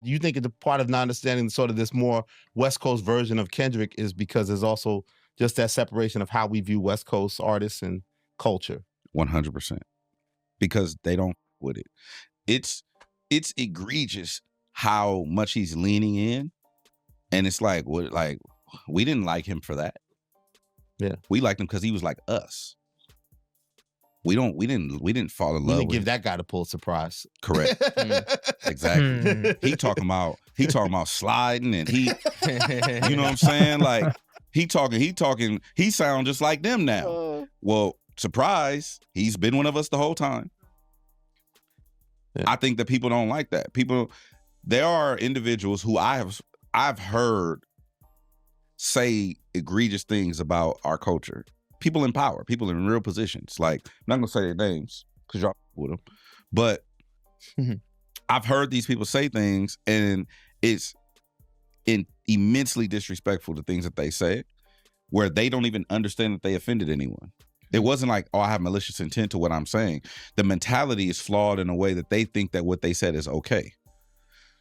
you think the part of not understanding sort of this more West Coast version of Kendrick is because there's also just that separation of how we view West Coast artists and culture? 100%. Because they don't with it. It's egregious how much he's leaning in, and it's like, what? Like, we didn't like him for that. Yeah, we liked him because he was like us. We didn't fall in love. We didn't with give that guy the Pulitzer Prize. Correct. Exactly. He talking about sliding, and he, you know what I'm saying? Like he sound just like them now. Well, surprise, he's been one of us the whole time. Yeah. I think that people don't like that. There are individuals who I've heard say egregious things about our culture. People in power, people in real positions. Like, I'm not gonna say their names because y'all with them, but I've heard these people say things, and it's immensely disrespectful to things that they say, where they don't even understand that they offended anyone. It wasn't like, oh, I have malicious intent to what I'm saying. The mentality is flawed in a way that they think that what they said is okay.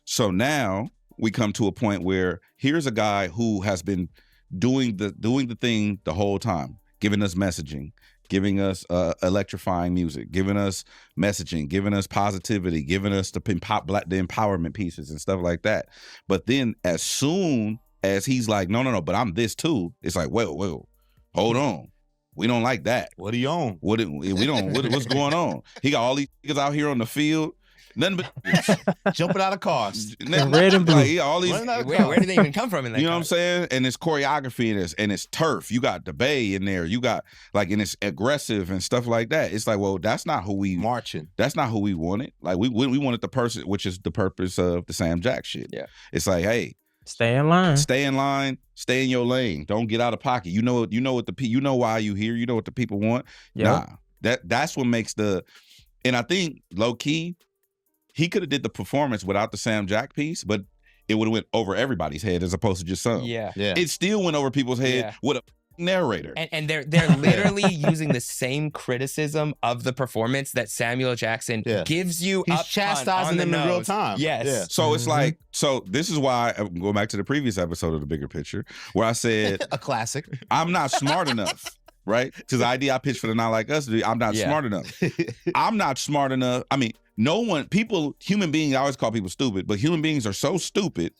So now we come to a point where here's a guy who has been doing the thing the whole time, giving us messaging, giving us electrifying music, giving us messaging, giving us positivity, giving us the empowerment pieces and stuff like that. But then as soon as he's like, no, but I'm this too, it's like, well, hold on. We don't like that. What are you on? What's going on? He got all these niggas out here on the field. Nothing but jumping out of cars. Red and blue. Like, all these, where did they even come from in that? You know what I'm saying? And it's choreography and it's turf. You got the Bay in there. You got and it's aggressive and stuff like that. It's like, well, that's not who we marching. That's not who we wanted. Like we wanted the person, which is the purpose of the Sam Jack shit. Yeah. It's like, hey, stay in line. Stay in line. Stay in your lane. Don't get out of pocket. You know why you here. You know what the people want. Yep. Nah, that's what makes and I think low key, he could have did the performance without the Sam Jack piece, but it would have went over everybody's head as opposed to just some. Yeah. It still went over people's head with a narrator. And they're literally using the same criticism of the performance that Samuel Jackson gives you. He's chastising them in real time. Yes. Yeah. So it's like, this is why I'm going back to the previous episode of The Bigger Picture, where I said a classic. I'm not smart enough. Right? Because the idea I pitched for the Not Like Us, I'm not smart enough. I'm not smart enough. I mean, human beings, I always call people stupid, but human beings are so stupid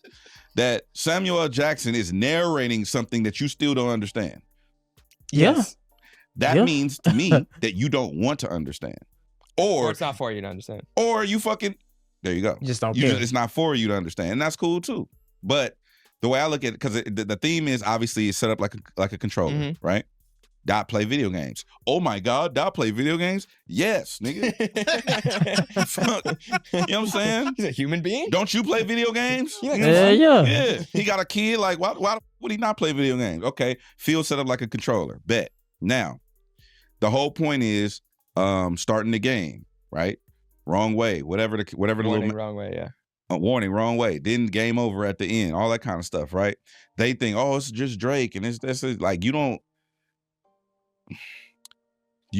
that Samuel L. Jackson is narrating something that you still don't understand. Yes. That means to me that you don't want to understand. Or it's not for you to understand. Or you fucking, there you go. You just don't care. It's not for you to understand. And that's cool too. But the way I look at it, because the theme is obviously it's set up like a controller, right? Dot play video games. Oh my God, Dot play video games? Yes, nigga. You know what I'm saying? He's a human being. Don't you play video games? Yeah. He got a kid. Like, why would he not play video games? Okay, field set up like a controller. Bet. Now, the whole point is starting the game, right? Wrong way. Whatever the warning, wrong way. Yeah. Warning, wrong way. Then game over at the end. All that kind of stuff, right? They think, oh, it's just Drake, and it's like you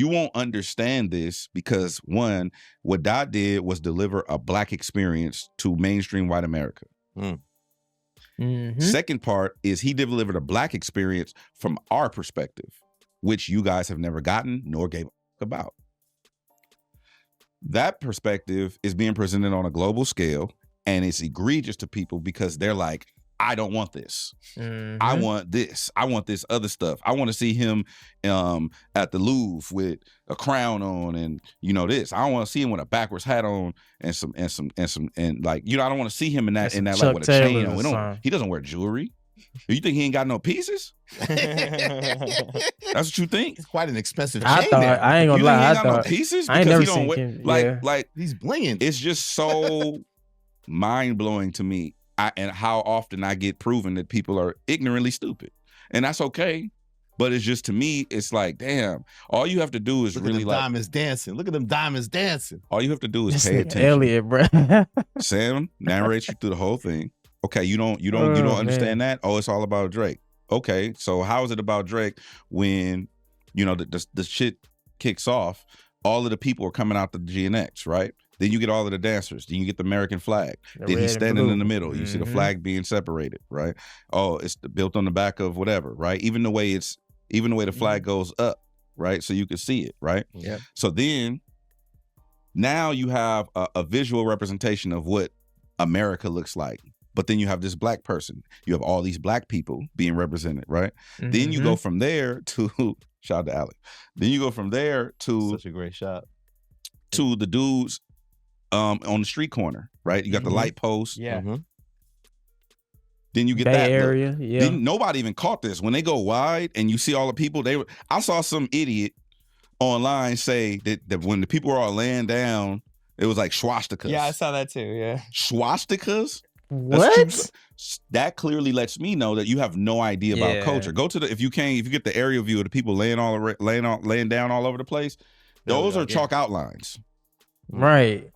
won't understand this because one, what Dot did was deliver a Black experience to mainstream white America. Second part is he delivered a Black experience from our perspective, which you guys have never gotten nor gave a fuck about. That perspective is being presented on a global scale, and it's egregious to people because they're like, I don't want this. I want this. I want this other stuff. I want to see him at the Louvre with a crown on and this. I don't want to see him with a backwards hat on and like, I don't want to see him in that like with a chain on. He doesn't wear jewelry. You think he ain't got no pieces? That's what you think? It's quite an expensive chain. I ain't gonna lie. I thought no pieces I ain't never seen him. Like he's blinging. It's just so mind blowing to me. And how often I get proven that people are ignorantly stupid. And that's okay. But it's just, to me, it's like, damn, all you have to do is really like... diamonds dancing. Look at them diamonds dancing. All you have to do is pay attention. Elliot, bro. Sam narrates you through the whole thing. Okay, you don't understand that? Oh, it's all about Drake. Okay, so how is it about Drake when, the shit kicks off? All of the people are coming out the GNX, right? Then you get all of the dancers. Then you get the American flag. The Then red he's and standing blue. in the middle. You see the flag being separated, right? Oh, it's built on the back of whatever, right? Even the way the flag goes up, right? So you can see it, right? Yeah. So then now you have a visual representation of what America looks like. But then you have this black person. You have all these black people being represented, right? Then you go from there to shout out to Alec. Then you go from there to Such a great shot. to the dudes on the street corner, right? You got the light post. Yeah. Then you get Bay that Area, look. yeah. Then nobody even caught this. When they go wide and you see all the people, I saw some idiot online say that when the people were all laying down, it was like swastikas. Yeah, I saw that too. Yeah. Swastikas? What? That clearly lets me know that you have no idea about culture. Go to if you get the aerial view of the people laying down all over the place, those are chalk outlines. Right.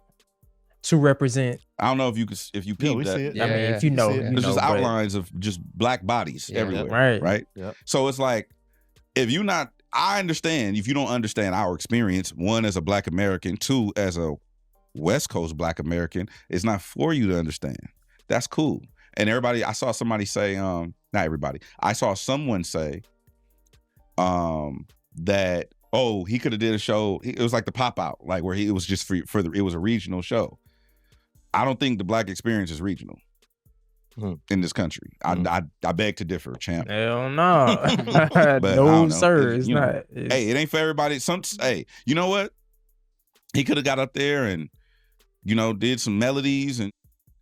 To represent. I don't know if you peep we that. see it. I mean, if you know, you It's just know, but- outlines of just black bodies everywhere. Right. Yep. So it's like, I understand if you don't understand our experience, one as a black American, two as a West Coast black American, it's not for you to understand. That's cool. And everybody, I saw somebody say, not everybody, I saw someone say that, oh, he could have did a show. It was like the pop out, like where it was just it was a regional show. I don't think the black experience is regional in this country. I beg to differ, champ. Hell no. No, sir. It's not. Hey, it ain't for everybody. Hey, you know what? He could have got up there and, did some melodies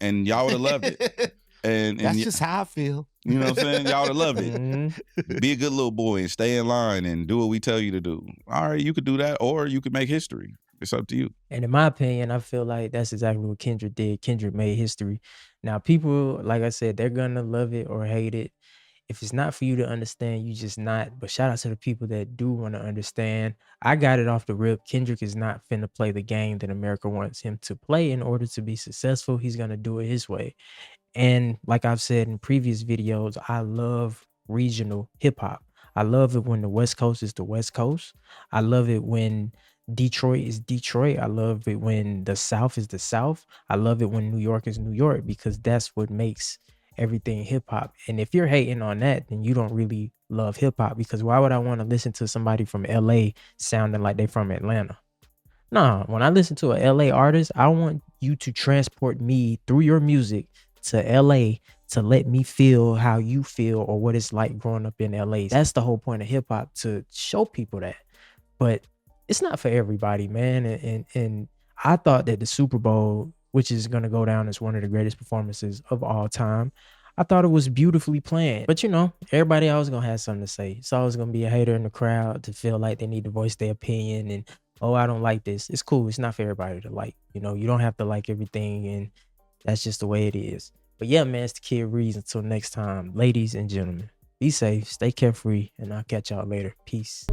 and y'all would have loved it. And that's just how I feel. You know what I'm saying? Y'all would have loved it. Mm-hmm. Be a good little boy and stay in line and do what we tell you to do. All right, you could do that, or you could make history. It's up to you. And in my opinion, I feel like that's exactly what Kendrick did. Kendrick made history. Now, people, like I said, they're gonna love it or hate it. If it's not for you to understand, you just not. But shout out to the people that do want to understand. I got it off the rip. Kendrick is not finna play the game that America wants him to play in order to be successful. He's gonna do it his way. And like I've said in previous videos, I love regional hip hop. I love it when the West Coast is the West Coast. I love it when Detroit is Detroit. I love it when the South is the South. I love it when New York is New York, because that's what makes everything hip hop. And if you're hating on that, then you don't really love hip hop, because why would I want to listen to somebody from LA sounding like they from Atlanta? No, when I listen to a LA artist, I want you to transport me through your music to LA to let me feel how you feel or what it's like growing up in LA. That's the whole point of hip hop, to show people that. But it's not for everybody, man. And I thought that the Super Bowl, which is going to go down as one of the greatest performances of all time, I thought it was beautifully planned. But everybody always going to have something to say. It's always going to be a hater in the crowd to feel like they need to voice their opinion and, oh, I don't like this. It's cool. It's not for everybody to like. You don't have to like everything, and that's just the way it is. But yeah, man, it's the Kid Ríez. Until next time, ladies and gentlemen, be safe, stay carefree, and I'll catch y'all later. Peace.